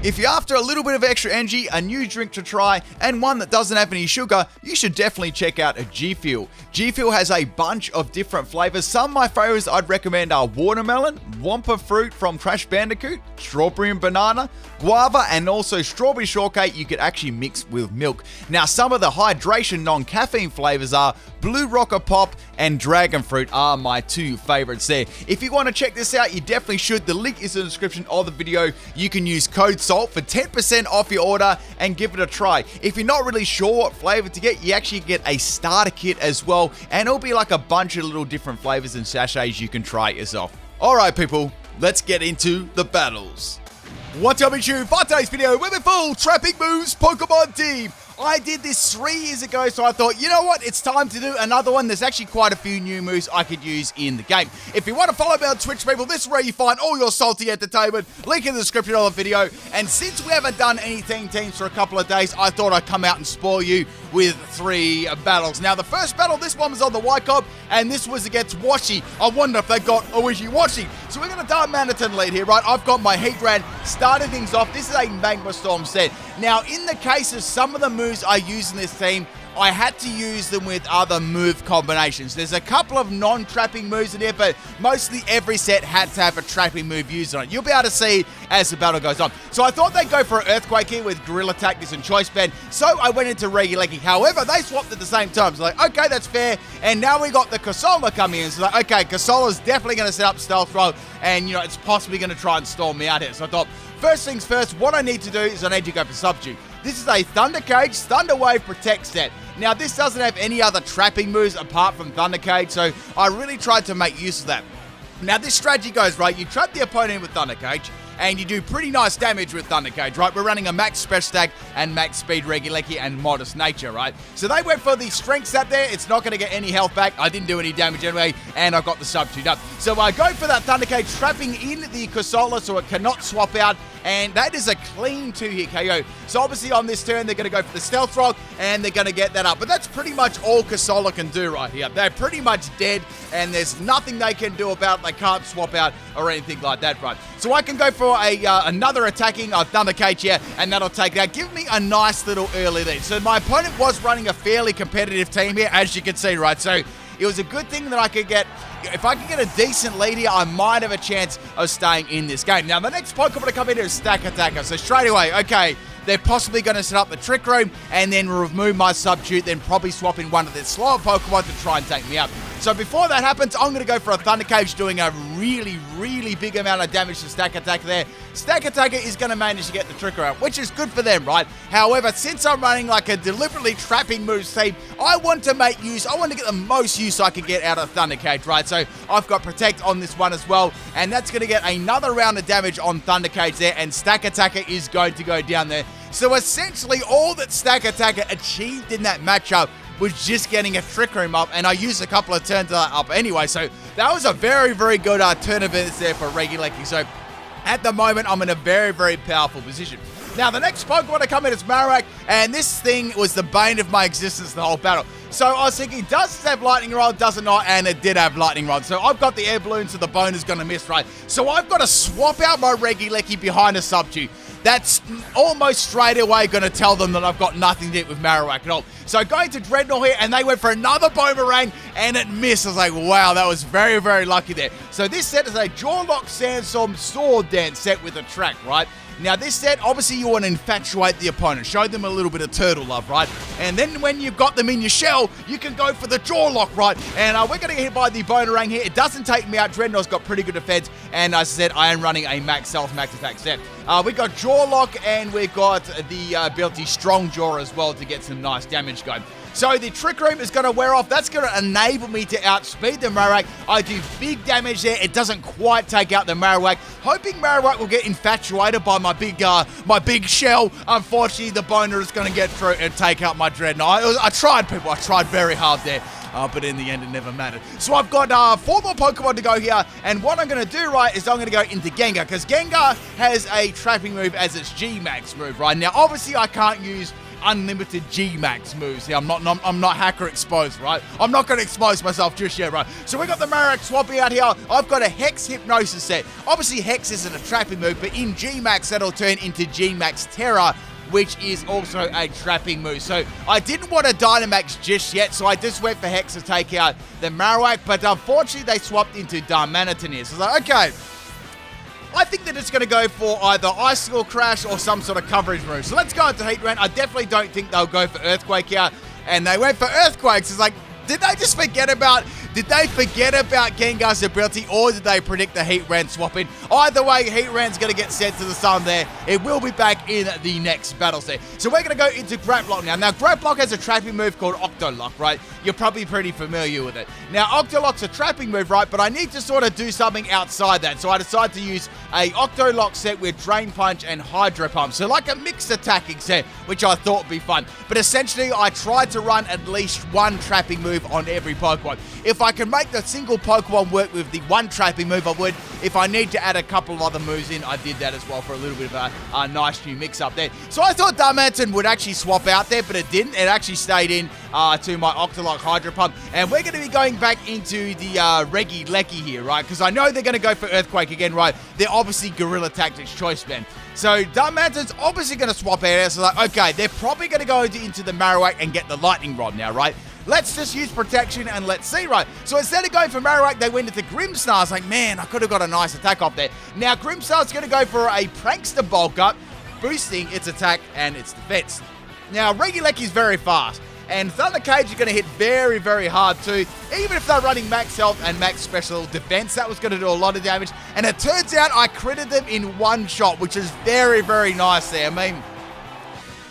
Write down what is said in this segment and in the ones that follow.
If you're after a little bit of extra energy, a new drink to try, and one that doesn't have any sugar, you should definitely check out a G Fuel. G Fuel has a bunch of different flavors. Some of my favorites I'd recommend are watermelon, Wampa fruit from Crash Bandicoot, strawberry and banana, guava, and also strawberry shortcake you could actually mix with milk. Now, some of the hydration non-caffeine flavors are Blue Rocker Pop and Dragon Fruit are my two favorites there. If you want to check this out, you definitely should. The link is in the description of the video. You can use code SALT for 10% off your order and give it a try. If you're not really sure what flavor to get, you actually get a starter kit as well, and it'll be like a bunch of little different flavors and sachets you can try yourself. Alright people, let's get into the battles. What's up YouTube? For today's video, we're the full Trapping Moves Pokemon team. I did this 3 years ago, so I thought, you know what, it's time to do another one. There's actually quite a few new moves I could use in the game. If you want to follow me on Twitch, people, this is where you find all your salty entertainment. Link in the description of the video. And since we haven't done any teams for a couple of days, I thought I'd come out and spoil you with 3 battles. Now, the first battle, this one was on the White Cob, and this was against Washi. I wonder if they got a Wishy-Washy. So we're going to Dark Maniton lead here, right? I've got my Heatran starting things off. This is a Magma Storm set. Now, in the case of some of the moves I use in this team, I had to use them with other move combinations. There's a couple of non-trapping moves in here, but mostly every set had to have a trapping move used on it. You'll be able to see as the battle goes on. So I thought they'd go for an Earthquake here with Gorilla Tactics and Choice Band, so I went into Reguleki. However, they swapped at the same time. So like, okay, that's fair. And now we got the Kasola coming in. So like, okay, Kasola's definitely going to set up Stealth Roll, and you know, it's possibly going to try and storm me out here. So I thought, first things first, what I need to do is I need to go for Subdue. This is a Thunder Cage, Thunder Wave Protect set. Now, this doesn't have any other trapping moves apart from Thunder Cage, so I really tried to make use of that. Now, this strategy goes, right, you trap the opponent in with Thunder Cage, and you do pretty nice damage with Thunder Cage, right? We're running a max special stack and max speed Reguleki and modest nature, right? So they went for the strength set there. It's not going to get any health back. I didn't do any damage anyway, and I got the substitute up. So I go for that Thunder Cage, trapping in the Kasola so it cannot swap out, and that is a clean 2-hit KO. So obviously on this turn, they're going to go for the Stealth Rock, and they're going to get that up. But that's pretty much all Kasola can do right here. They're pretty much dead, and there's nothing they can do about it. They can't swap out or anything like that, right? So I can go for another attacking Thunder Cage here, and that'll take it out. Give me a nice little early lead. So my opponent was running a fairly competitive team here, as you can see, right? So it was a good thing that I could get. If I could get a decent lead here, I might have a chance of staying in this game. Now, the next Pokemon to come in here is Stack Attacker. So straight away, okay, they're possibly going to set up the Trick Room and then remove my Substitute, then probably swap in one of their slower Pokemon to try and take me out. So before that happens, I'm going to go for a Thunder Cage, doing a really, really big amount of damage to Stack Attacker there. Stack Attacker is going to manage to get the Trick Room, which is good for them, right? However, since I'm running like a deliberately trapping moves team, I want to make use, I want to get the most use I can get out of Thunder Cage, right? So I've got Protect on this one as well, and that's going to get another round of damage on Thunder Cage there, and Stack Attacker is going to go down there. So essentially, all that Stack Attacker achieved in that matchup was just getting a Trick Room up, and I used a couple of turns of that up anyway. So that was a very, very good turn of events there for Reguleki. So at the moment, I'm in a very, very powerful position. Now, the next Pokemon to come in is Marowak, and this thing was the bane of my existence the whole battle. So I was thinking, does it have Lightning Rod? Does it not? And it did have Lightning Rod. So I've got the Air Balloon, so the bone is going to miss, right? So I've got to swap out my Reguleki behind a Subdue. That's almost straight away going to tell them that I've got nothing to do with Marowak at all. So going to Dreadnought here, and they went for another Boomerang, and it missed. I was like, wow, that was very, very lucky there. So this set is a Jawlock Sandstorm Sword Dance set with a track, right? Now, this set, obviously, you want to infatuate the opponent. Show them a little bit of turtle love, right? And then when you've got them in your shell, you can go for the Jawlock, right? And we're going to get hit by the Boomerang here. It doesn't take me out. Dreadnought's got pretty good defense. And as I said, I am running a max health, max attack set. We got Jawlock, and we've got the ability Strong Jaw as well to get some nice damage going. So the Trick Room is going to wear off. That's going to enable me to outspeed the Marowak. I do big damage there. It doesn't quite take out the Marowak. Hoping Marowak will get infatuated by my big shell. Unfortunately, the Boner is going to get through and take out my Dreadnought. I tried, people. I tried very hard there. But in the end, it never mattered. So I've got 4 more Pokemon to go here, and what I'm going to do, right, is I'm going to go into Gengar, because Gengar has a trapping move as its G-Max move, right? Now, obviously, I can't use unlimited G-Max moves here. I'm not hacker exposed, right? I'm not going to expose myself just yet, right? So we got the Marowak swapping out here. I've got a Hex Hypnosis set. Obviously, Hex isn't a trapping move, but in G-Max, that'll turn into G-Max Terror, which is also a trapping move. So I didn't want a Dynamax just yet, so I just went for Hex to take out the Marowak, but unfortunately, they swapped into Darmanitan here. So I was like, okay, I think they're just going to go for either Icicle Crash or some sort of coverage move. So let's go into Heat Rant. I definitely don't think they'll go for Earthquake here. And they went for Earthquakes. It's like, did they just forget about Gengar's ability, or did they predict the Heat Rant swapping? Either way, Heat Rant's going to get sent to the sun there. It will be back in the next battle set. So we're going to go into Graplock now. Now, Graplock has a trapping move called Octolock, right? You're probably pretty familiar with it. Now, Octolock's a trapping move, right? But I need to sort of do something outside that. So I decided to use a Octolock set with Drain Punch and Hydro Pump. So like a mixed attacking set, which I thought would be fun. But essentially, I tried to run at least one trapping move on every Pokemon. If I can make the single Pokemon work with the one trapping move, I would. If I need to add a couple of other moves in, I did that as well for a little bit of a nice new mix up there. So I thought Darmanitan would actually swap out there, but it didn't. It actually stayed in to my Octolock Hydro Pump. And we're going to be going back into the Regieleki here, right? Because I know they're going to go for Earthquake again, right? They're obviously Guerrilla Tactics choice, man. So Darmanitan's obviously going to swap out there. So like, okay, they're probably going to go into the Marowak and get the Lightning Rod now, right? Let's just use protection and let's see, right? So instead of going for Marowak, they went into Grimmsnarl. I was like, man, I could have got a nice attack off there. Now, Grimmsnarl's going to go for a Prankster Bulk Up, boosting its attack and its defense. Now, Regieleki's very fast, and Thunder Cage is going to hit very, very hard too. Even if they're running max health and max special defense, that was going to do a lot of damage. And it turns out I critted them in one shot, which is very, very nice there. I mean,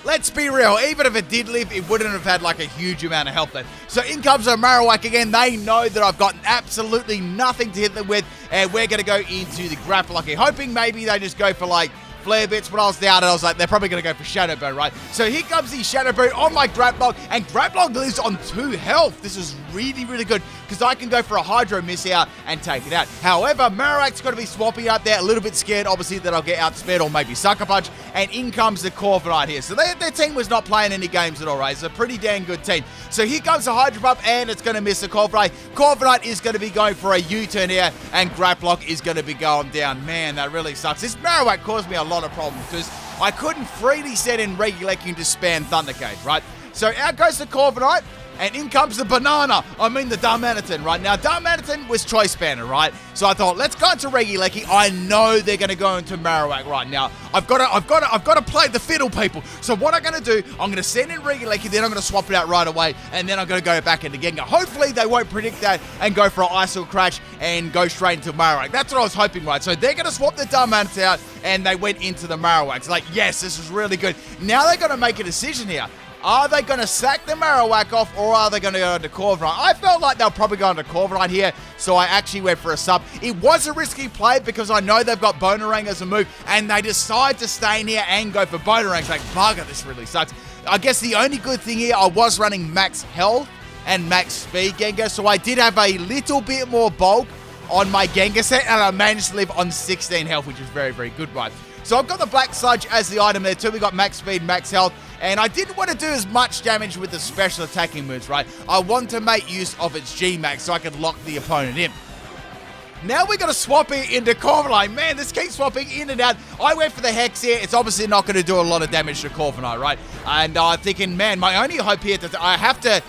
let's be real, even if it did live, it wouldn't have had like a huge amount of health there. So in comes a Marowak again. They know that I've got absolutely nothing to hit them with, and we're going to go into the Graplock here, hoping maybe they just go for like Flare Bits, but I was down and I was like, they're probably going to go for Shadow Bone, right? So here comes the Shadow Bone on my Graplock, and Graplock lives on 2 health. This is really, really good, because I can go for a Hydro Miss out and take it out. However, Marowak's got to be swapping out there, a little bit scared, obviously, that I'll get outspeed or maybe Sucker Punch, and in comes the Corviknight here. So their team was not playing any games at all, right? It's a pretty dang good team. So here comes the Hydro Pump, and it's going to miss the Corviknight. Corviknight is going to be going for a U-turn here, and Graplock is going to be going down. Man, that really sucks. This Marowak caused me a lot of problems, because I couldn't freely set in Regieleki to spam Thunder Cage, right? So out goes the Corviknight, and in comes the banana. I mean the Darmanitan, right? Now, Darmanitan was Choice Banner, right? So I thought, let's go into Regieleki. I know they're going to go into Marowak right now. I've got to play the fiddle, people. So what I'm going to do, I'm going to send in Regieleki, then I'm going to swap it out right away, and then I'm going to go back into Gengar. Hopefully, they won't predict that and go for an Icicle Crash and go straight into Marowak. That's what I was hoping, right? So they're going to swap the Darmanitan out, and they went into the Marowak. It's like, yes, this is really good. Now they're going to make a decision here. Are they going to sack the Marowak off, or are they going to go into Corviknight? I felt like they'll probably go into Corviknight here, so I actually went for a sub. It was a risky play because I know they've got Bonerang as a move, and they decide to stay in here and go for Bonerang. It's like, bugger, this really sucks. I guess the only good thing here, I was running max health and max speed Gengar, so I did have a little bit more bulk on my Gengar set, and I managed to live on 16 health, which is very, very good, right? So I've got the Black Sludge as the item there too. We got max speed, max health, and I didn't want to do as much damage with the special attacking moves, right? I want to make use of its G-Max so I can lock the opponent in. Now we're going to swap it into Corviknight. Man, this keeps swapping in and out. I went for the Hex here. It's obviously not going to do a lot of damage to Corviknight, right? And I'm thinking, man, my only hope here, I have to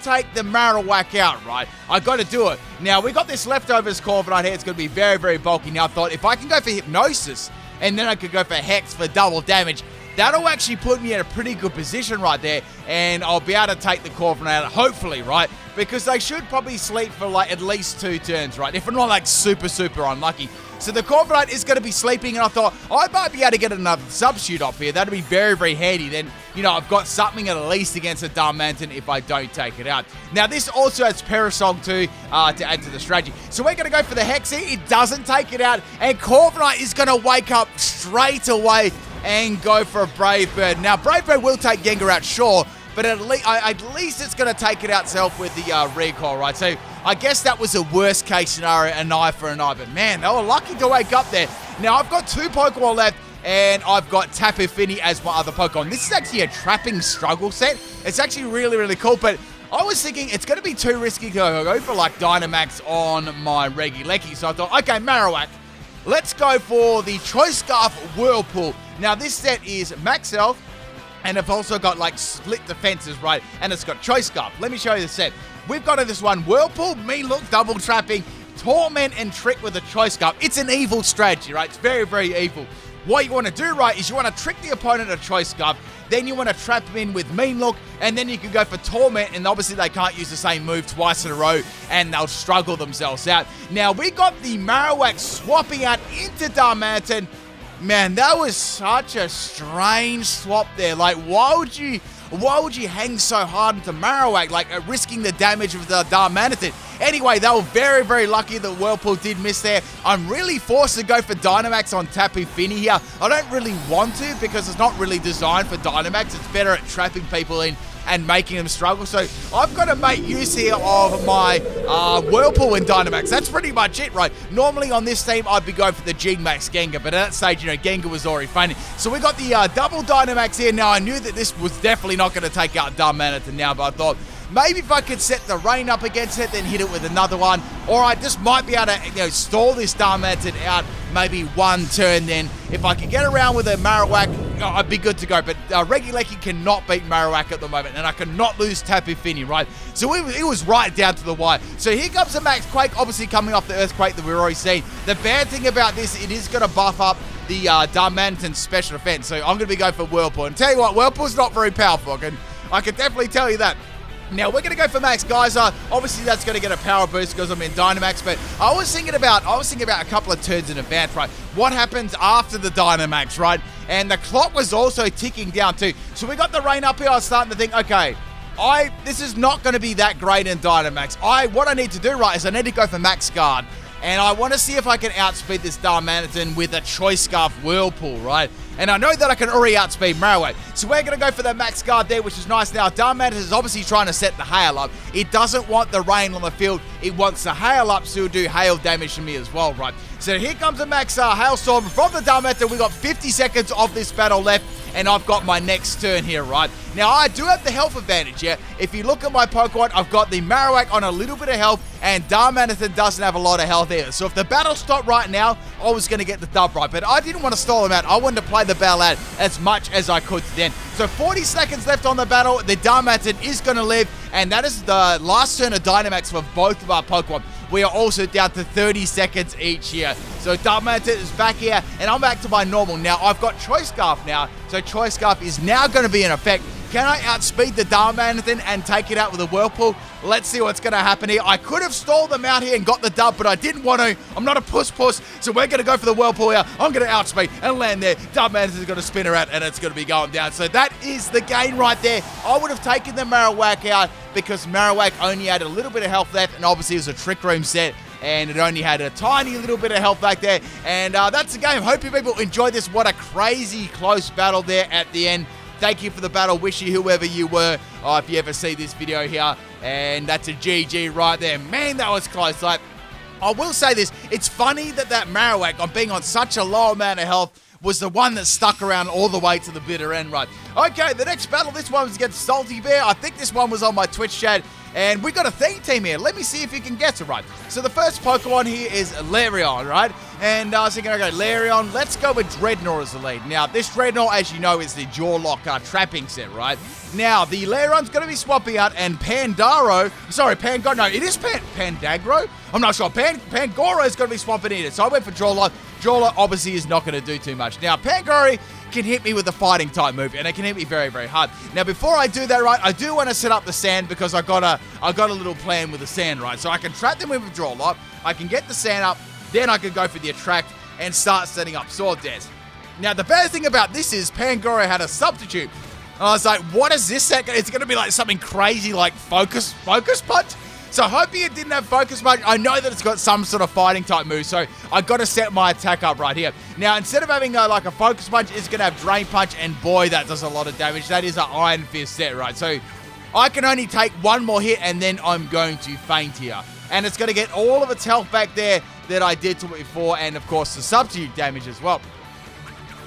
take the Marowak out, right? I got to do it. Now, we got this leftovers Corviknight here. It's going to be very, very bulky. Now, I thought if I can go for Hypnosis, and then I could go for Hex for double damage, that'll actually put me in a pretty good position right there, and I'll be able to take the Corviknight out, hopefully, right? Because they should probably sleep for like at least 2 turns, right? If I'm not like super, super unlucky. So the Corviknight is going to be sleeping, and I thought I might be able to get another substitute up here. That'd be very, very handy. Then, you know, I've got something at least against a Darmanitan if I don't take it out. Now, this also has Parasong too to add to the strategy. So we're going to go for the Hex here. It doesn't take it out, and Corviknight is going to wake up straight away and go for a Brave Bird. Now, Brave Bird will take Gengar out, sure, but at least it's going to take it out itself with the recoil, right? So I guess that was a worst case scenario, an eye for an eye. But man, they were lucky to wake up there. Now, I've got 2 Pokemon left, and I've got Tapu Fini as my other Pokemon. This is actually a trapping struggle set. It's actually really, really cool, but I was thinking it's going to be too risky to go for like Dynamax on my Regieleki. So I thought, okay, Marowak, let's go for the Choice Scarf Whirlpool. Now this set is max health, and I've also got like split defenses, right? And it's got Choice Scarf. Let me show you the set. We've got this one, Whirlpool, Milotic, double trapping, Torment, and Trick with a Choice Scarf. It's an evil strategy, right? It's very, very evil. What you want to do, right, is you want to trick the opponent at Choice Scarf, then you want to trap him in with Mean Look, and then you can go for Torment, and obviously they can't use the same move twice in a row, and they'll struggle themselves out. Now, we got the Marowak swapping out into Darmanitan. Man, that was such a strange swap there. Like, why would you hang so hard into Marowak, like risking the damage of the Darmanitan? Anyway, they were very, very lucky that Whirlpool did miss there. I'm really forced to go for Dynamax on Tapu Fini here. I don't really want to because it's not really designed for Dynamax. It's better at trapping people in and making them struggle. So I've got to make use here of my Whirlpool and Dynamax. That's pretty much it, right? Normally on this team, I'd be going for the G-Max Gengar, but at that stage, Gengar was already fainting. So we got the double Dynamax here. Now, I knew that this was definitely not going to take out Darmanitan now, but I thought, maybe if I could set the rain up against it, then hit it with another one. Or I just might be able to, stall this Darmanitan out maybe one turn. Then if I could get around with a Marowak, I'd be good to go. But Regieleki cannot beat Marowak at the moment, and I cannot lose Tapu Fini, right? So it was right down to the wire. So here comes the Max Quake, obviously coming off the Earthquake that we've already seen. The bad thing about this, it is going to buff up the Darmanitan special defense. So I'm going to be going for Whirlpool. And tell you what, Whirlpool's not very powerful. I can definitely tell you that. Now, we're going to go for Max Geyser. Obviously, that's going to get a power boost because I'm in Dynamax, but I was thinking about a couple of turns in advance, right? What happens after the Dynamax, right? And the clock was also ticking down too. So we got the rain up here. I was starting to think, okay, this is not going to be that great in Dynamax. What I need to do, right, is I need to go for Max Guard. And I want to see if I can outspeed this Darmanitan with a Choice Scarf Whirlpool, right? And I know that I can already outspeed Marowak. So we're going to go for the Max Guard there, which is nice. Now, Darmanitan is obviously trying to set the hail up. It doesn't want the rain on the field. It wants the hail up, so it'll do hail damage to me as well, right? So here comes the Max Hailstorm from the Darmanitan. We've got 50 seconds of this battle left, and I've got my next turn here, right? Now, I do have the health advantage, yeah? If you look at my Pokemon, I've got the Marowak on a little bit of health, and Darmanitan doesn't have a lot of health either. So if the battle stopped right now, I was going to get the dub right, but I didn't want to stall him out. I wanted to play the battle out as much as I could then. So 40 seconds left on the battle. The Darmanitan is going to live, and that is the last turn of Dynamax for both of our Pokemon. We are also down to 30 seconds each here. So Darmanitan is back here, and I'm back to my normal. Now, I've got Choice Scarf now, so Choice Scarf is now going to be in effect. Can I outspeed the Darmanitan and take it out with a Whirlpool? Let's see what's going to happen here. I could have stalled them out here and got the dub, but I didn't want to. I'm not a puss, so we're going to go for the Whirlpool here. I'm going to outspeed and land there. Darmanitan is going to spin around, and it's going to be going down. So that is the game right there. I would have taken the Marowak out because Marowak only had a little bit of health left, and obviously it was a Trick Room set, and it only had a tiny little bit of health back there. And that's the game. Hope you people enjoyed this. What a crazy close battle there at the end. Thank you for the battle. Wish you whoever you were, if you ever see this video here. And that's a GG right there. Man, that was close. Like, I will say this. It's funny that Marowak, on being on such a low amount of health, was the one that stuck around all the way to the bitter end, right? Okay, the next battle, this one was against Salty Bear. I think this one was on my Twitch chat. And we got a theme team here. Let me see if you can guess it right. So the first Pokemon here is Larion, right? And I was thinking, okay, Larion, let's go with Dreadnought as the lead. Now, this Dreadnought, as you know, is the Jawlock trapping set, right? Now, the Larion's going to be swapping out, and Pandagro, no, it is Pandagro? I'm not sure. Pangoro is going to be swapping in it. So I went for Jawlock. Jawlock obviously is not going to do too much. Now, Pangoro can hit me with a fighting type move, and it can hit me very, very hard. Now, before I do that, right, I do want to set up the sand because I got a little plan with the sand, right? So I can trap them with a Draw Lock, I can get the sand up, then I can go for the attract and start setting up Sword Dance. Now, the bad thing about this is Pangoro had a substitute. I was like, what is this set? It's going to be like something crazy like Focus Punch? So hoping it didn't have Focus Punch. I know that it's got some sort of fighting type move, so I got to set my attack up right here. Now, instead of having like a Focus Punch, it's going to have Drain Punch, and boy, that does a lot of damage. That is an Iron Fist set, right? So I can only take one more hit, and then I'm going to faint here. And it's going to get all of its health back there that I did to it before, and of course the substitute damage as well.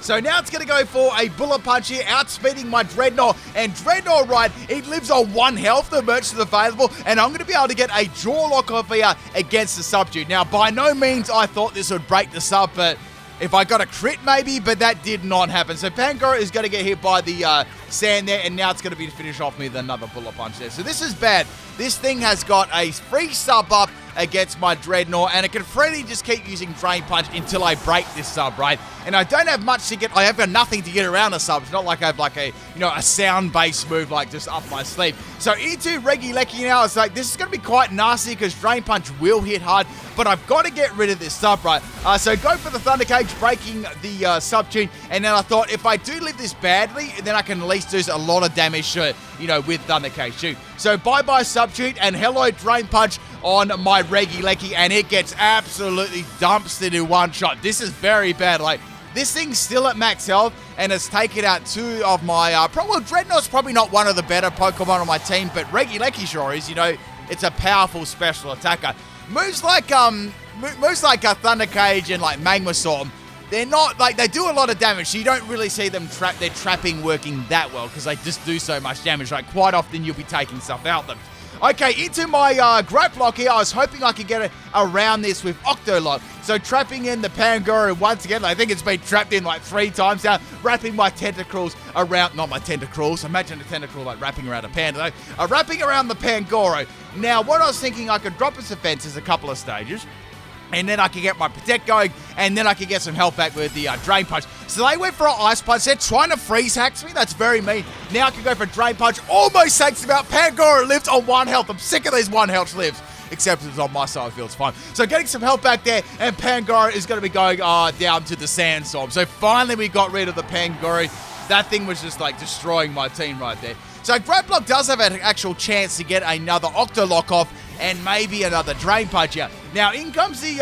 So now it's going to go for a bullet punch here, outspeeding my Dreadnought. And Dreadnought, right, it lives on 1 health, the merchant's available, and I'm going to be able to get a jaw lock off here against the Subdued. Now, by no means I thought this would break the sub, but if I got a crit maybe, but that did not happen. So Pangoro is going to get hit by the sand there, and now it's going to be to finish off me with another bullet punch there. So this is bad. This thing has got a free sub up against my Dreadnought, and it can freely just keep using Drain Punch until I break this sub, right? And I don't have much to get, I have got nothing to get around a sub. It's not like I have like a, a sound-based move like just up my sleeve. So into Regieleki now, it's like, this is going to be quite nasty because Drain Punch will hit hard, but I've got to get rid of this sub, right? So go for the Thunder Cage, breaking the sub tune, and then I thought if I do live this badly, then I can at least do a lot of damage to it, with Thunder Cage too. So bye-bye Subtune and hello Drain Punch on my Regieleki, and it gets absolutely dumpstered in one shot. This is very bad. Like, this thing's still at max health, and it's taken out 2 of my, well, Dreadnought's probably not one of the better Pokemon on my team, but Regieleki sure is, it's a powerful special attacker. Moves like a Thunder Cage and like Magma Storm, they're not, like, they do a lot of damage, so you don't really see them their trapping working that well, because they just do so much damage. Like, quite often you'll be taking stuff out them. Okay, into my Graplock here. I was hoping I could get around this with Octolock. So trapping in the Pangoro once again. I think it's been trapped in like 3 times now. Wrapping my tentacles around, not my tentacles. Imagine a tentacle like wrapping around a panda though. Wrapping around the Pangoro. Now, what I was thinking, I could drop its defenses a couple of stages, and then I could get my Protect going, and then I could get some health back with the Drain Punch. So they went for an Ice Punch. They're trying to freeze hacks me. That's very mean. Now I can go for Drain Punch. Almost takes him out. Pangoro lives on 1 health. I'm sick of these 1 health lives. Except it's on my side of the field, it's fine. So getting some health back there, and Pangoro is going to be going down to the Sandstorm. So finally we got rid of the Pangoro. That thing was just like destroying my team right there. So Graplock does have an actual chance to get another Octolock off, and maybe another Drain Punch out. Now, in comes the,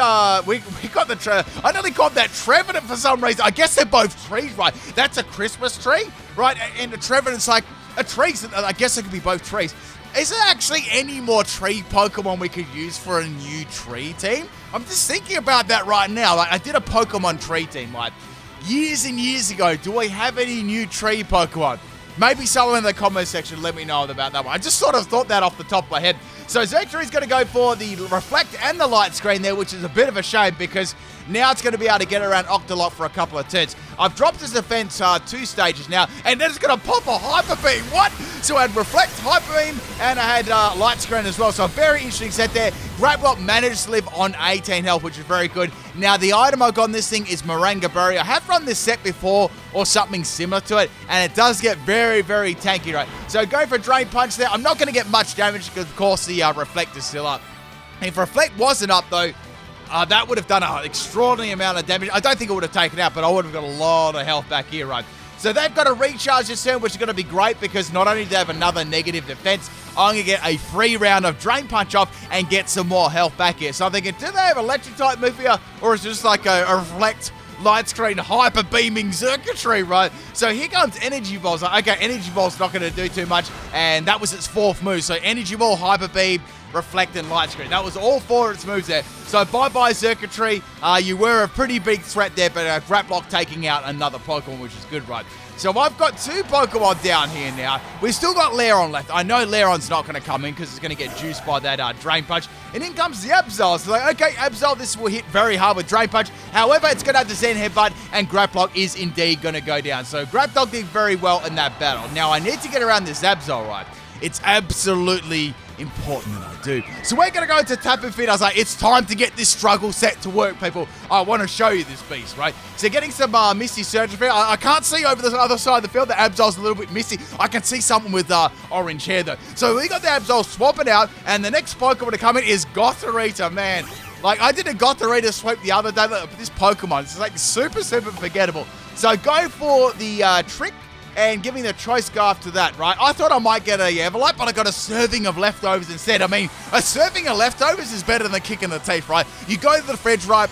we got the, I nearly called that Trevenant for some reason. I guess they're both trees, right? That's a Christmas tree, right? And a Trevenant's like a tree, so I guess it could be both trees. Is there actually any more tree Pokemon we could use for a new tree team? I'm just thinking about that right now. Like, I did a Pokemon tree team, like, years and years ago. Do I have any new tree Pokemon? Maybe someone in the comment section let me know about that one. I just sort of thought that off the top of my head. So Xerxes is going to go for the Reflect and the Light Screen there, which is a bit of a shame because now it's going to be able to get around Octolock for a couple of turns. I've dropped his defense 2 stages now, and then it's going to pop a Hyper Beam. What? So I had Reflect, Hyper Beam, and I had Light Screen as well. So a very interesting set there. Graplock managed to live on 18 health, which is very good. Now, the item I got on this thing is Moringa Berry. I have run this set before or something similar to it, and it does get very, very tanky, right? So go for Drain Punch there. I'm not going to get much damage because, of course, the Reflect is still up. If Reflect wasn't up, though, that would have done an extraordinary amount of damage. I don't think it would have taken out, but I would have got a lot of health back here, right? So they've got to recharge this turn, which is going to be great because not only do they have another negative defense, I'm going to get a free round of Drain Punch off and get some more health back here. So I'm thinking, do they have Electric type move here, or is it just like a Reflect, Light Screen, Hyper Beaming circuitry, right? So here comes Energy Ball's like, okay, Energy Ball's not going to do too much, and that was its 4th move. So Energy Ball, Hyper Beam, Reflect, and Light Screen. That was all 4 of its moves there. So bye-bye circuitry. You were a pretty big threat there, but Graplock taking out another Pokemon, which is good, right? So I've got 2 Pokemon down here now. We've still got Lairon left. I know Lairon's not going to come in because it's going to get juiced by that Drain Punch. And in comes the Absol. So like, okay, Absol, this will hit very hard with Drain Punch. However, it's going to have the Zen Headbutt, and Graplock is indeed going to go down. So Graplock did very well in that battle. Now, I need to get around this Absol, right? It's absolutely important that I do. So we're going to go into Tap and Feed. I was like, it's time to get this struggle set to work, people. I want to show you this beast, right? So getting some Misty Surge. I can't see over the other side of the field. The Absol's a little bit misty. I can see someone with orange hair, though. So we got the Absol swapping out, and the next Pokemon to come in is Gothorita, man. Like, I did a Gothorita sweep the other day, but this Pokemon, it's like super, super forgettable. So go for the Trick, and giving the choice scarf to that, right? I thought I might get a Everlight, but I got a serving of leftovers instead. I mean, a serving of leftovers is better than a kick in the teeth, right? You go to the fridge, right?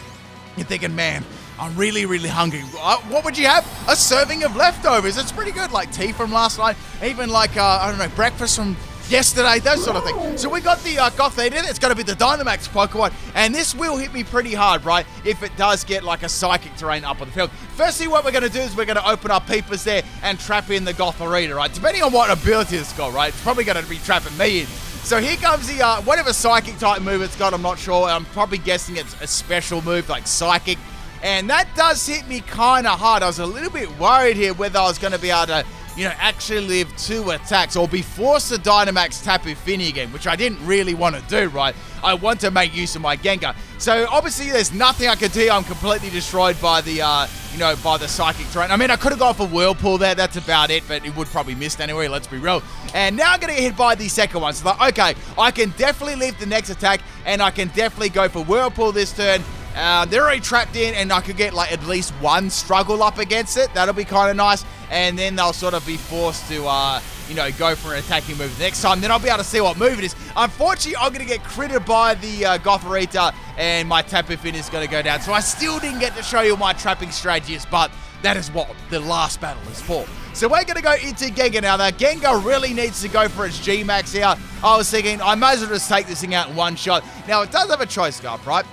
You're thinking, man, I'm really, really hungry. What would you have? A serving of leftovers. It's pretty good, like tea from last night, even like, I don't know, breakfast from yesterday, those sort of things. So we got the Goth Eater. It's going to be the Dynamax Pokemon, and this will hit me pretty hard, right, if it does get like a Psychic Terrain up on the field. Firstly, what we're going to do is we're going to open up Peepers there and trap in the Goth Eater, right? Depending on what ability it's got, right? It's probably going to be trapping me in. So here comes the, whatever Psychic type move it's got, I'm not sure. I'm probably guessing it's a special move like Psychic. And that does hit me kind of hard. I was a little bit worried here whether I was going to be able to, you know, actually live 2 attacks or be forced to Dynamax Tapu Fini again, which I didn't really want to do, right? I want to make use of my Gengar. So obviously there's nothing I can do. I'm completely destroyed by the, you know, by the Psychic Terrain. I mean, I could have gone for Whirlpool there. That's about it, but it would probably missed anyway. Let's be real. And now I'm going to get hit by the second one. So like, okay, I can definitely leave the next attack, and I can definitely go for Whirlpool this turn. They're already trapped in, and I could get like at least one struggle up against it. That'll be kind of nice. And then they'll sort of be forced to, you know, go for an attacking move the next time. Then I'll be able to see what move it is. Unfortunately, I'm going to get critted by the Goth Eater, and my Tapu Fini is going to go down. So I still didn't get to show you my trapping strategies, but that is what the last battle is for. So we're going to go into Gengar now. Now, Gengar really needs to go for its G-Max here. I was thinking I might as well just take this thing out in one shot. Now, it does have a Choice Scarf, right?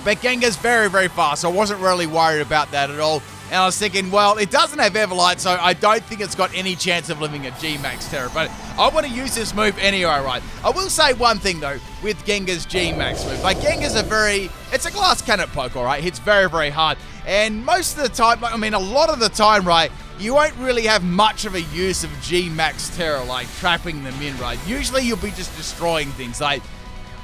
But Gengar's very, very fast, so I wasn't really worried about that at all. And I was thinking, well, it doesn't have Everlight, so I don't think it's got any chance of living a G-Max Terra. But I want to use this move anyway, right? I will say one thing, though, with Gengar's G-Max move. Like, Gengar's it's a glass cannon Pokemon, right? It's very, very hard. And most of the time, I mean, a lot of the time, right, you won't really have much of a use of G-Max Terra, like trapping them in, right? Usually you'll be just destroying things, like,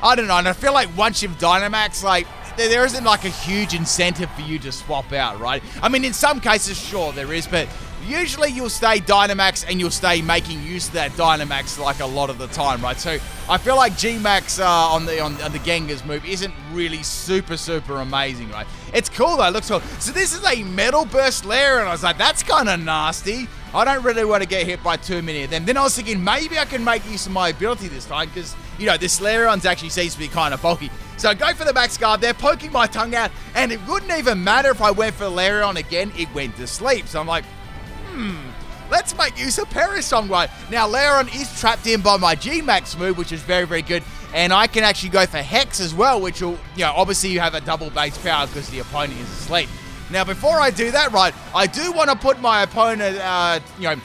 I don't know, and I feel like once you've Dynamax, like, there isn't like a huge incentive for you to swap out, right? I mean, in some cases, sure, there is, but usually you'll stay Dynamax and you'll stay making use of that Dynamax like a lot of the time, right? So I feel like G-Max on the Gengar's move isn't really super, super amazing, right? It's cool though, it looks cool. So this is a Metal Burst Lair, and I was like, that's kind of nasty. I don't really want to get hit by too many of them. Then I was thinking maybe I can make use of my ability this time because, you know, this Lairon's actually seems to be kind of bulky. So I go for the Max Guard. They're poking my tongue out, and it wouldn't even matter if I went for Lairon again. It went to sleep. So I'm like, let's make use of Perisong, right? Now, Lairon is trapped in by my G-Max move, which is very, very good. And I can actually go for Hex as well, which will, you know, obviously you have a double base power because the opponent is asleep. Now, before I do that, right, I do want to put my opponent, you know,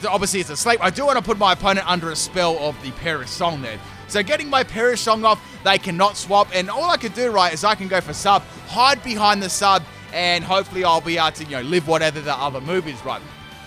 obviously it's asleep. I do want to put my opponent under a spell of the Perisong there. So getting my Perisong off, they cannot swap. And all I can do, right, is I can go for sub, hide behind the sub, and hopefully I'll be able to, you know, live whatever the other move is, right?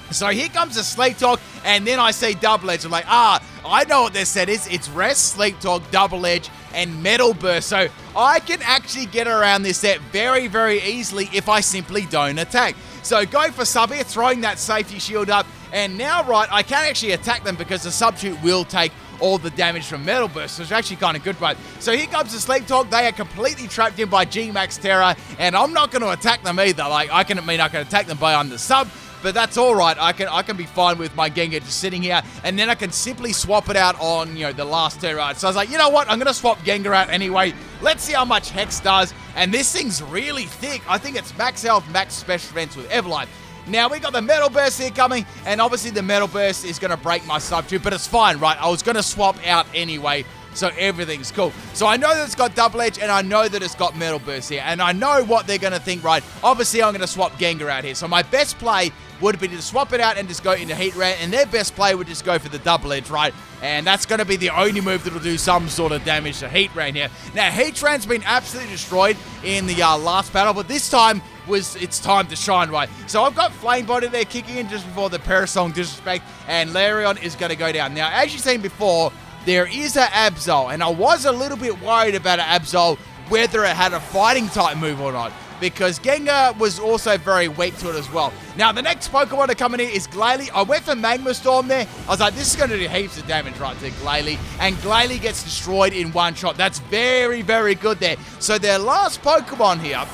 So here comes the Sleep Talk, and then I see Double Edge. I'm like, I know what their set is. It's Rest, Sleep Talk, Double Edge, and Metal Burst. So I can actually get around this set very, very easily if I simply don't attack. So going for sub here, throwing that safety shield up, and now, right, I can actually attack them because the Substitute will take all the damage from Metal Burst, so it's actually kind of good, right? So here comes the Sleep Talk. They are completely trapped in by G-Max Terra, and I'm not going to attack them either. Like, I can attack them by under sub, but that's all right. I can be fine with my Gengar just sitting here, and then I can simply swap it out on, you know, the last Terra. So I was like, you know what? I'm going to swap Gengar out anyway. Let's see how much Hex does, and this thing's really thick. I think it's max health, max special defense with Everlight. Now, we got the Metal Burst here coming, and obviously the Metal Burst is going to break my Substitute, but it's fine, right? I was going to swap out anyway, so everything's cool. So I know that it's got Double Edge, and I know that it's got Metal Burst here, and I know what they're going to think, right? Obviously, I'm going to swap Gengar out here. So my best play would be to swap it out and just go into Heat Ran, and their best play would just go for the Double Edge, right? And that's going to be the only move that will do some sort of damage to Heat Ran here. Now, Heat Ran's been absolutely destroyed in the last battle, but this time it's time to shine, right? So I've got Flame Body there kicking in just before the Perisong Disrespect, and Lairon is going to go down. Now, as you've seen before, there is an Absol, and I was a little bit worried about an Absol, whether it had a fighting type move or not, because Gengar was also very weak to it as well. Now, the next Pokemon to come in here is Glalie. I went for Magma Storm there. I was like, this is going to do heaps of damage right to Glalie, and Glalie gets destroyed in one shot. That's very, very good there. So their last Pokemon here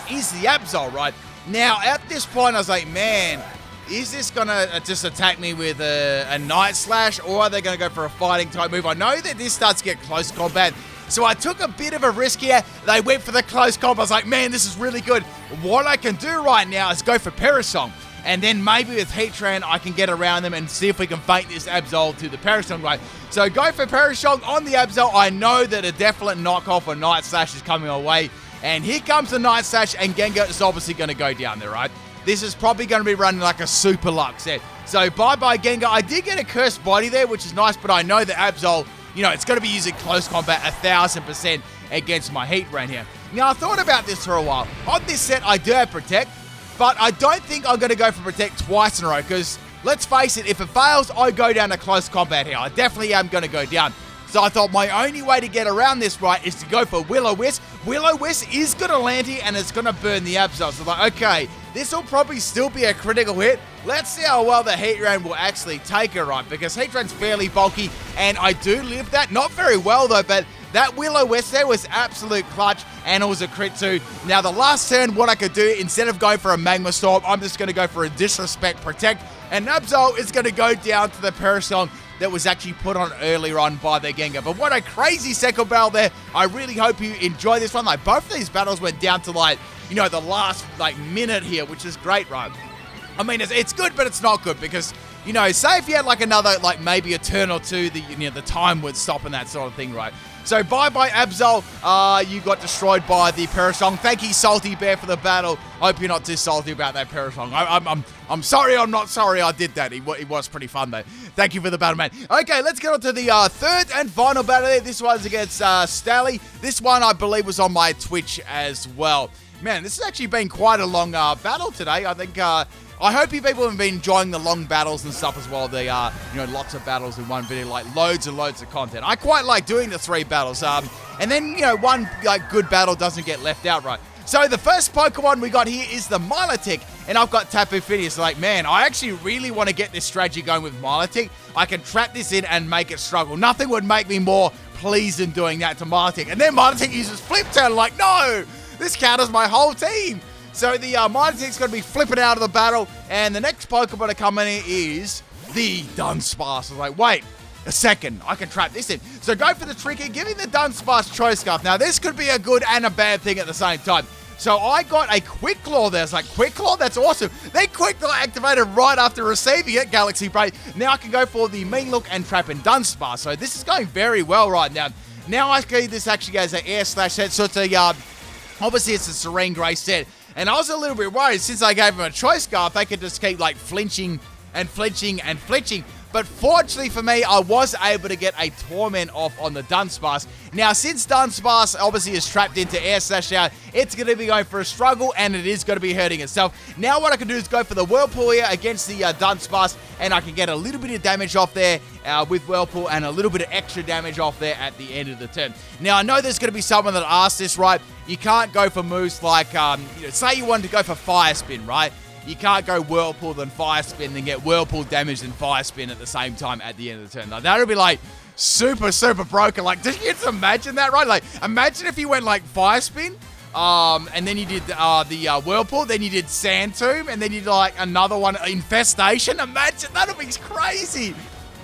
is the Absol, right? Now, at this point, I was like, man, is this going to just attack me with a Night Slash, or are they going to go for a fighting type move? I know that this starts to get close combat, so I took a bit of a risk here. They went for the close combat. I was like, man, this is really good. What I can do right now is go for Perisong. and then maybe with Heatran, I can get around them and see if we can fake this Absol to the Parasong way. So go for Parasong on the Absol. I know that a definite knockoff or Night Slash is coming our way, and here comes the Night Slash, and Gengar is obviously going to go down there, right? This is probably going to be running like a Super Luck set. So bye-bye Gengar. I did get a Cursed Body there, which is nice, but I know the Absol, you know, it's going to be using close combat 1,000% against my Heatran here. Now, I thought about this for a while. On this set, I do have Protect, but I don't think I'm going to go for Protect twice in a row, because let's face it, if it fails, I go down to close combat here. I definitely am going to go down. So I thought my only way to get around this, right, is to go for Will-O-Wisp. Will-O-Wisp is going to land here, and it's going to burn the Absol. So I'm like, okay, this will probably still be a critical hit. Let's see how well the Heatran will actually take it, right, because Heatran's fairly bulky, and I do live that. Not very well, though, but that Will-O-Wisp there was absolute clutch, and it was a crit too. Now, the last turn, what I could do, instead of going for a Magma Storm, I'm just going to go for a Disrespect Protect, and Absol is going to go down to the Parasong that was actually put on earlier on by the Gengar. But what a crazy second battle there. I really hope you enjoy this one. Like, both of these battles went down to, like, you know, the last, like, minute here, which is great, right? I mean, it's good, but it's not good, because, you know, say if you had, like, another, like, maybe a turn or two, the time would stop and that sort of thing, right? So bye-bye Absol, you got destroyed by the Parasong. Thank you, Salty Bear, for the battle. Hope you're not too salty about that Parasong. I'm sorry, I'm not sorry I did that. It was pretty fun, though. Thank you for the battle, man. Okay, let's get on to the third and final battle there. This one's against Stally. This one, I believe, was on my Twitch as well. Man, this has actually been quite a long battle today. I think... I hope you people have been enjoying the long battles and stuff as well. They are, you know, lots of battles in one video, like loads and loads of content. I quite like doing the 3 battles, and then, you know, one like good battle doesn't get left out, right? So the first Pokemon we got here is the Milotic, and I've got Tapu Fini. So like, man, I actually really want to get this strategy going with Milotic. I can trap this in and make it struggle. Nothing would make me more pleased than doing that to Milotic. And then Milotic uses Flip Tail, like, no, this counters my whole team. So the Milotic's going to be flipping out of the battle, and the next Pokemon to come in here is the Dunsparce. I was like, wait a second, I can trap this in. So go for the Tricky, giving the Dunsparce Choice Scarf. Now, this could be a good and a bad thing at the same time. So I got a Quick Claw there. It's like, Quick Claw? That's awesome. Then Quick Claw activated right after receiving it, Galaxy Braid. Now I can go for the Mean Look and trap in Dunsparce. So this is going very well right now. Now I see this actually as an Air Slash set. So it's a, obviously it's a Serene Grace set. And I was a little bit worried, since I gave him a Choice Scarf, they could just keep, like, flinching and flinching and flinching. But fortunately for me, I was able to get a Torment off on the Dunsparce. Now, since Dunsparce obviously is trapped into Air Slash now, it's going to be going for a struggle, and it is going to be hurting itself. Now, what I can do is go for the Whirlpool here against the Dunsparce, and I can get a little bit of damage off there with Whirlpool, and a little bit of extra damage off there at the end of the turn. Now, I know there's going to be someone that asks this, right? You can't go for moves like, you know, say you wanted to go for Fire Spin, right? You can't go Whirlpool then Fire Spin, then get Whirlpool damage and Fire Spin at the same time at the end of the turn. Now, that would be, like, super, super broken. Like, did you just imagine that, right? Like, imagine if you went, like, Fire Spin, and then you did the Whirlpool, then you did Sand Tomb, and then you did, like, another one, Infestation. Imagine, that would be crazy.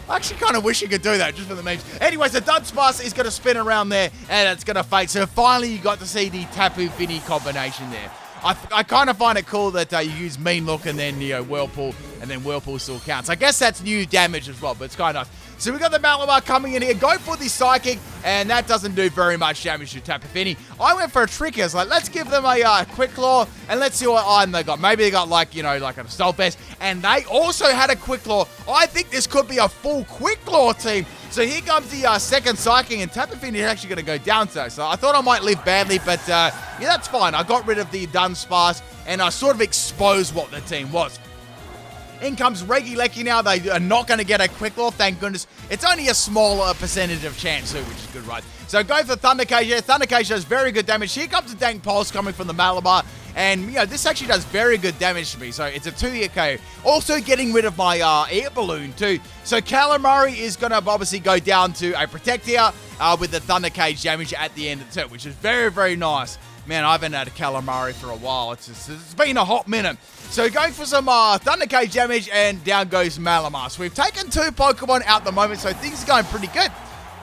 I actually kind of wish you could do that, just for the memes. Anyways, the Dunsparce is going to spin around there, and it's going to fade. So finally, you got to see the Tapu Fini combination there. I kind of find it cool that you use Mean Look and then, you know, Whirlpool, and then Whirlpool still counts. I guess that's new damage as well, but it's kind of nice. So we got the Malamar coming in here. Go for the Psychic, and that doesn't do very much damage to Tapu Fini. I went for a Tricky. I was like, let's give them a Quick Claw, and let's see what item they got. Maybe they got, like, you know, like a Assault Vest, and they also had a Quick Claw. I think this could be a full Quick Claw team. So here comes the second Psychic, and Tapu Fini is actually going to go down today. So I thought I might live badly, but yeah, that's fine. I got rid of the Dunsparce, and I sort of exposed what the team was. In comes Regieleki now. They are not going to get a Quick Claw, thank goodness. It's only a smaller percentage of chance too, which is good, right? So go for Thunder Cage here. Thunder Cage does very good damage. Here comes the Dank Pulse coming from the Malamar. And, you know, this actually does very good damage to me. So it's a 2-hit KO. Also getting rid of my Air Balloon too. So Calamari is going to obviously go down to a Protect here with the Thunder Cage damage at the end of the turn, which is very, very nice. Man, I haven't had a Calamari for a while. It's been a hot minute. So going for some Thunder Cage damage, and down goes Malamar. So we've taken 2 Pokemon out at the moment, so things are going pretty good.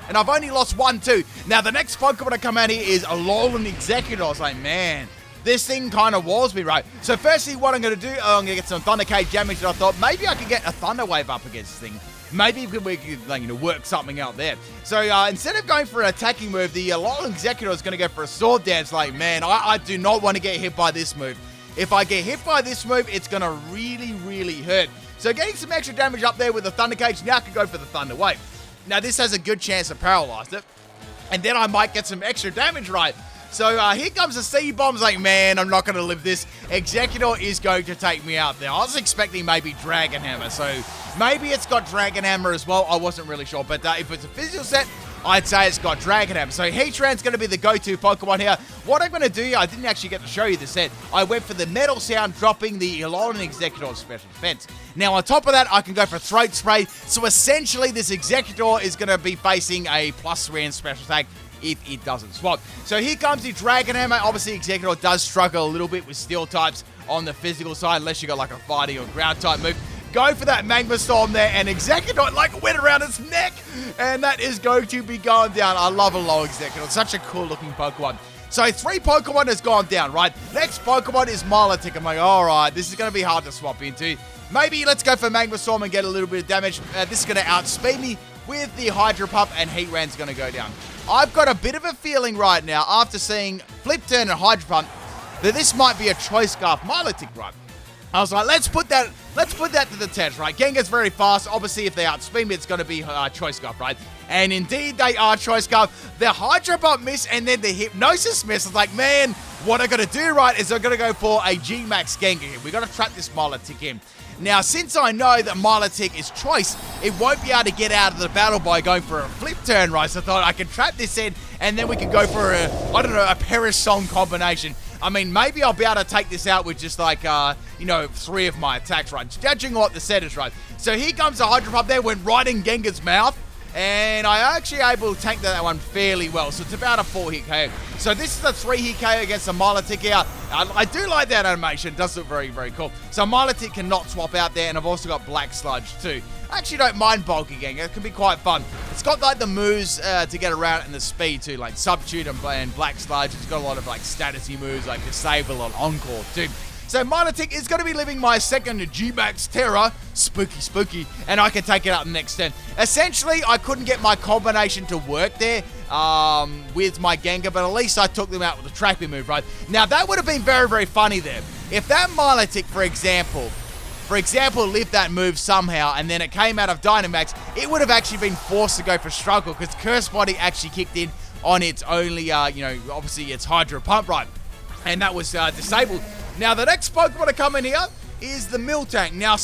And I've only lost 1 too. Now the next Pokemon to come out here is Alolan Executor. I was like, man, this thing kind of walls me, right? So firstly, what I'm going to do, I'm going to get some Thunder Cage damage, and I thought maybe I could get a Thunder Wave up against this thing. Maybe we could like, work something out there. So instead of going for an attacking move, the Long Executor is going to go for a Sword Dance. Like, man, I do not want to get hit by this move. If I get hit by this move, it's going to really, really hurt. So getting some extra damage up there with the Thunder Cage, now I can go for the Thunder Wave. Now, this has a good chance to paralyze it. And then I might get some extra damage, right? So here comes the C-Bombs. Like, man, I'm not going to live this. Executor is going to take me out there. I was expecting maybe Dragon Hammer. So maybe it's got Dragon Hammer as well. I wasn't really sure. But if it's a physical set, I'd say it's got Dragon Hammer. So Heatran's going to be the go-to Pokemon here. What I'm going to do here, I didn't actually get to show you the set. I went for the Metal Sound, dropping the Alolan Executor Special Defense. Now, on top of that, I can go for Throat Spray. So essentially, this Executor is going to be facing a +3 in special attack if it doesn't swap. So here comes the Dragon Hammer. Obviously, Executor does struggle a little bit with steel types on the physical side, unless you got like a fighting or ground type move. Go for that Magma Storm there, and Executor like went around its neck, and that is going to be going down. I love a low Executor. It's such a cool looking Pokemon. So 3 Pokemon has gone down, right? Next Pokemon is Milotic. I'm like, all right, this is going to be hard to swap into. Maybe let's go for Magma Storm and get a little bit of damage. This is going to outspeed me with the Hydro Pump, and Heatran's going to go down. I've got a bit of a feeling right now, after seeing Flip Turn and Hydro Pump, that this might be a Choice Scarf Milotic, right? I was like, let's put that to the test, right? Gengar's very fast. Obviously, if they outspeed me, it's going to be Choice Scarf, right? And indeed, they are Choice Scarf. The Hydro Pump miss and then the Hypnosis miss. It's like, man, what I got to do, right, is I got to go for a G-Max Gengar here. We got to trap this Milotic in. Now, since I know that Milotic is Choice, it won't be able to get out of the battle by going for a Flip Turn, right? So I thought I could trap this in, and then we could go for a Perish Song combination. I mean, maybe I'll be able to take this out with just like, 3 of my attacks, right? Judging what the set is, right? So here comes the Hydro Pump there, went right in Gengar's mouth. And I actually able to tank that one fairly well. So it's about a 4-hit KO. So this is a 3-hit KO against the Milotic out. I do like that animation. It does look very, very cool. So Milotic cannot swap out there. And I've also got Black Sludge too. I actually don't mind Bulky Gengar. It can be quite fun. It's got like the moves to get around and the speed too. Like Substitute and Black Sludge. It's got a lot of like statusy moves like Disable and Encore too. So Milotic is going to be living my second G-Max Terror. Spooky, spooky. And I can take it out the next turn. Essentially, I couldn't get my combination to work there with my Gengar, but at least I took them out with a trapping move, right? Now, that would have been very, very funny there. If that Milotic, for example, lived that move somehow, and then it came out of Dynamax, it would have actually been forced to go for Struggle, because Curse Body actually kicked in on its only, obviously its Hydro Pump, right? And that was disabled. Now, the next Pokemon to come in here is the Miltank. Now,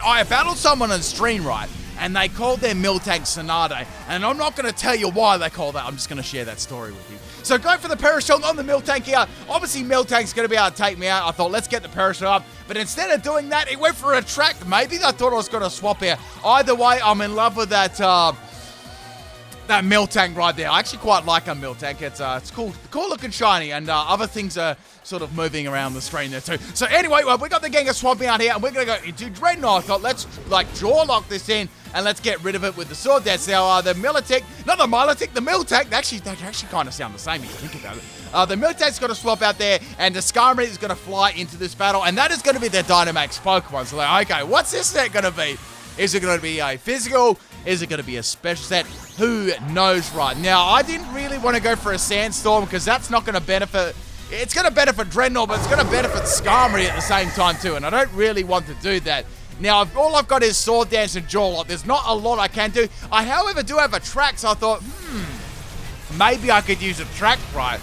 I battled someone on stream, right? And they called their Miltank Sonade. And I'm not going to tell you why they call that. I'm just going to share that story with you. So, go for the Parasol on the Miltank here. Obviously, Miltank's going to be able to take me out. I thought, let's get the Parasol up. But instead of doing that, it went for a Attract. Maybe I thought I was going to swap here. Either way, I'm in love with that Miltank right there. I actually quite like a Miltank. It's cool looking shiny, and other things are sort of moving around the screen there too. So anyway, we got the Gengar swamping out here, and we're going to go into Dreadnought. I thought, let's like jaw lock this in, and let's get rid of it with the Sword Dance. Now, the Miltank, not the Milotic, the Miltank, they actually kind of sound the same if you think about it. The Miltank's got to swap out there, and the Skarmory is going to fly into this battle, and that is going to be their Dynamax Pokemon. So like, okay, what's this set going to be? Is it going to be a physical? Is it going to be a special set? Who knows, right? Now, I didn't really want to go for a Sandstorm because that's not going to benefit. It's going to benefit Dreadnought, but it's going to benefit Skarmory at the same time too, and I don't really want to do that. Now, all I've got is Sword Dance and Jaw Lock. There's not a lot I can do. I, however, do have a Track, so I thought, maybe I could use a Track, right?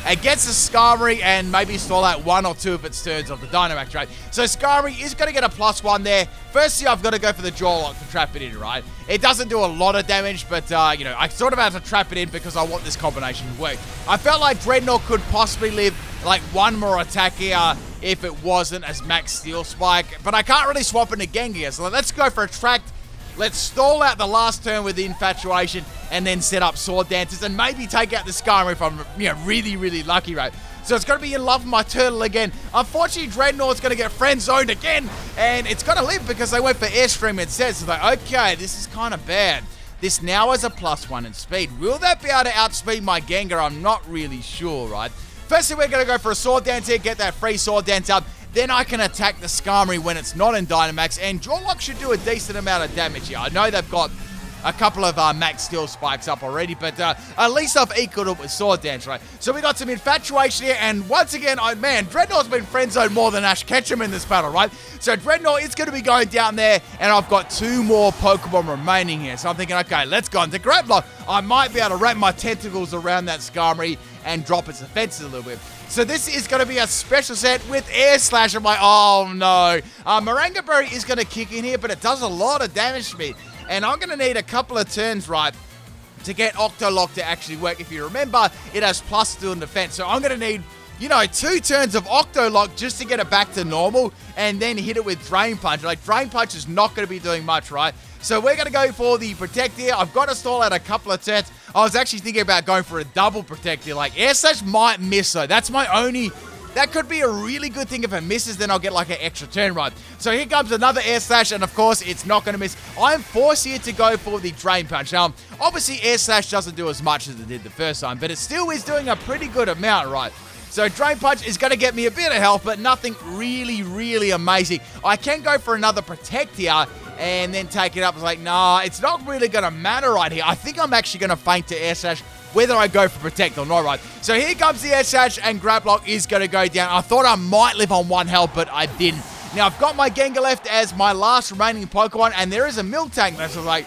Against the Skarmory and maybe stall out 1 or 2 of its turns of the Dynamax, right? So Skarmory is going to get a +1 there. Firstly, I've got to go for the Jaw Lock to trap it in, right? It doesn't do a lot of damage, but, I sort of have to trap it in because I want this combination to work. I felt like Dreadnought could possibly live, like, 1 more attack here if it wasn't as Max Steel Spike, but I can't really swap into Gengar, so let's go for a Track. Let's stall out the last turn with the Infatuation and then set up Sword Dances and maybe take out the Skarmory if I'm really, really lucky, right? So it's going to be in love with my turtle again. Unfortunately, Dreadnought's going to get friend zoned again, and it's going to live because they went for Airstream instead. So like, okay, this is kind of bad. This now has a +1 in speed. Will that be able to outspeed my Gengar? I'm not really sure, right? Firstly, we're going to go for a Sword Dance here, get that free Sword Dance up. Then I can attack the Skarmory when it's not in Dynamax, and Octolock should do a decent amount of damage here. I know they've got a couple of Max Steel spikes up already, but at least I've equaled it with Sword Dance, right? So we got some Infatuation here, and once again, man, Dreadnought's been friend-zoned more than Ash Ketchum in this battle, right? So Dreadnought is going to be going down there, and I've got 2 more Pokemon remaining here. So I'm thinking, okay, let's go into Gravelock. I might be able to wrap my tentacles around that Skarmory and drop its defenses a little bit. So this is going to be a special set with Air Slash. I'm like, oh no. Moringa Berry is going to kick in here, but it does a lot of damage to me. And I'm going to need a couple of turns, right, to get Octolock to actually work. If you remember, it has plus steel and defense. So I'm going to need, 2 turns of Octolock just to get it back to normal and then hit it with Drain Punch. Like, Drain Punch is not going to be doing much, right? So we're going to go for the Protect here. I've got to stall out a couple of turns. I was actually thinking about going for a double Protect here. Like, Air Slash might miss, though. That's my only... That could be a really good thing. If it misses, then I'll get like an extra turn, right? So here comes another Air Slash, and of course, it's not going to miss. I'm forced here to go for the Drain Punch. Now, obviously, Air Slash doesn't do as much as it did the first time, but it still is doing a pretty good amount, right? So Drain Punch is going to get me a bit of health, but nothing really, really amazing. I can go for another Protect here and then take it up. It's like, nah, it's not really going to matter right here. I think I'm actually going to feint to Air Slash, whether I go for Protect or not, right? So here comes the Air Slash, and Gravelock is going to go down. I thought I might live on 1 health, but I didn't. Now, I've got my Gengar left as my last remaining Pokemon, and there is a Miltank. That's like,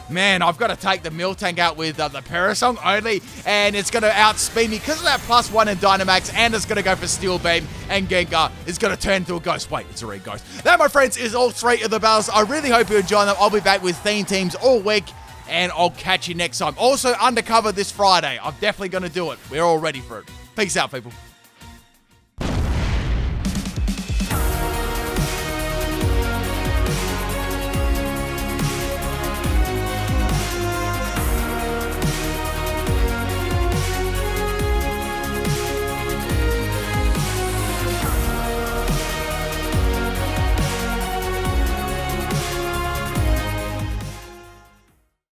man, I've got to take the Miltank out with the Parasong only, and it's going to outspeed me because of that +1 in Dynamax, and it's going to go for Steel Beam, and Gengar is going to turn into a Ghost. Wait, it's already Ghost. That, my friends, is all 3 of the battles. I really hope you enjoy them. I'll be back with theme teams all week, and I'll catch you next time. Also, Undercover this Friday. I'm definitely going to do it. We're all ready for it. Peace out, people.